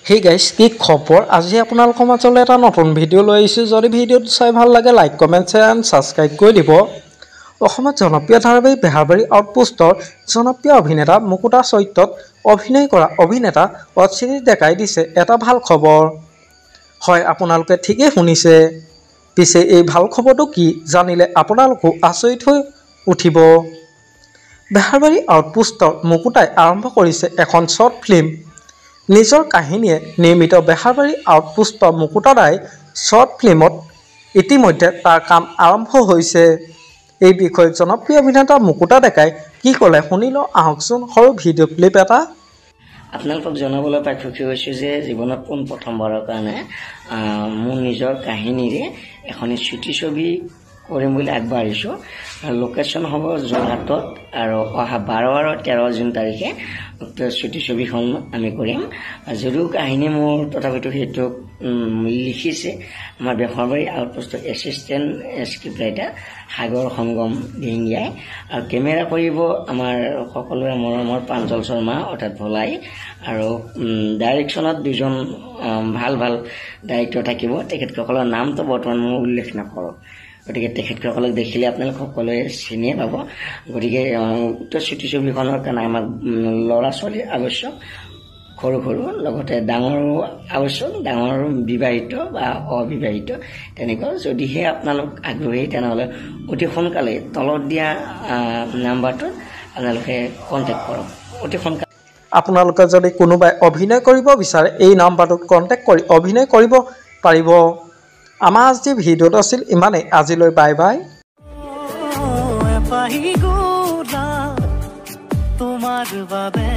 Hey guys, কি খবৰ আজি আপোনালোকৰ মাজলৈ এটা নতুন ভিডিও লৈ আহিছো যদি ভিডিওটো চাই ভাল লাগে like comment share and subscribe কৰি দিব অসমত জনপ্ৰিয় ধাৰাবাহিক বেহাৰবাৰী আউটপোষ্টৰ জনপ্ৰিয় অভিনেতা মুকুতা চৈত্যত অভিনয় কৰা অভিনেতা অচ্চিনি দেখাই দিছে এটা ভাল খবৰ হয় আপোনালোকে ঠিকই শুনিছে পিছে এই ভাল খবৰটো কি জানিলে আপোনালোকো আচৰিত হৈ উঠিব বেহাৰবাৰী আউটপোষ্টৰ মুকুতাই আৰম্ভ কৰিছে এখন শৰ্ট ফিল্ম নিজৰ কাহিনীয়ে নিৰ্মিত বেহাৰবাৰী আউটপোষ্টৰ মুকুতাদাই শৰ্ট ফিল্মত ইতিমধ্যে তাৰ কাম আৰম্ভ হৈছে এই বিষয়ে জনপ্ৰিয় অভিনেতা মুকুতা দেখাই কি ক'লে শুনিলো আহকচোন সৰু ভিডিও ক্লিপ এটা আপোনালোকক জনাবলৈ পাই খুশি হৈছোঁ যে জীৱনত পোন প্ৰথমবাৰৰ কাৰণে মোৰ নিজৰ কাহিনীৰে এখন ছুটি ছবি কৰিম বুলি আগবাঢ়িছোঁ আৰু লোকেশ্যন হ'ব যোৰহাটত আৰু অহা 12 আৰু 13 জুন তাৰিখে ছুটি ছবিখন আমি কৰিম যদিও কাহিনী মোৰ তথাপিতো সেইটো লিখিছে আমাৰ বেহাৰবাৰী আউটপোষ্টৰ এছিষ্টেণ্ট স্ক্ৰিপ্ট ৰাইটাৰ সাগৰ সংগম দিহিঙীয়াই আৰু কেমেৰা কৰিব আমাৰ সকলোৰে মৰমৰ প্ৰাঞ্জল শৰ্মা অৰ্থাৎ ভলাই আৰু ডাইৰেকশ্যনত দুজন ভাল ডাইৰেক্টৰ থাকিব তেখেতসকলৰ নামটো বৰ্তমান মই উল্লেখ নকৰোঁ গতিকে তেখেতসকলক দেখিলে আপোনালোক সকলোৱে চিনিয়ে পাব গতিকে উক্ত ছুটি ছবিখনৰ কাৰণে আমাক ল'ৰা ছোৱালী আৱশ্যক সৰু লগতে ডাঙৰো আৱশ্যক ডাঙৰ বিবাহিত বা অবিবাহিত তেনেকুৱা যদিহে আপোনালোক আগ্ৰহী তেনেহ'লে অতি সোনকালে তলত দিয়া নাম্বাৰটোত আপোনালোকে কণ্টেক্ট কৰক অতি সোনকালে আপোনালোকে যদি কোনোবাই অভিনয় কৰিব বিচাৰে এই নাম্বাৰটোত কণ্টেক্ট কৰি অভিনয় কৰিব পাৰিব আমাৰ আজি ভিডিওটো আছিল ইমানেই আজিলৈ বাই বাই তোমাৰ বাবে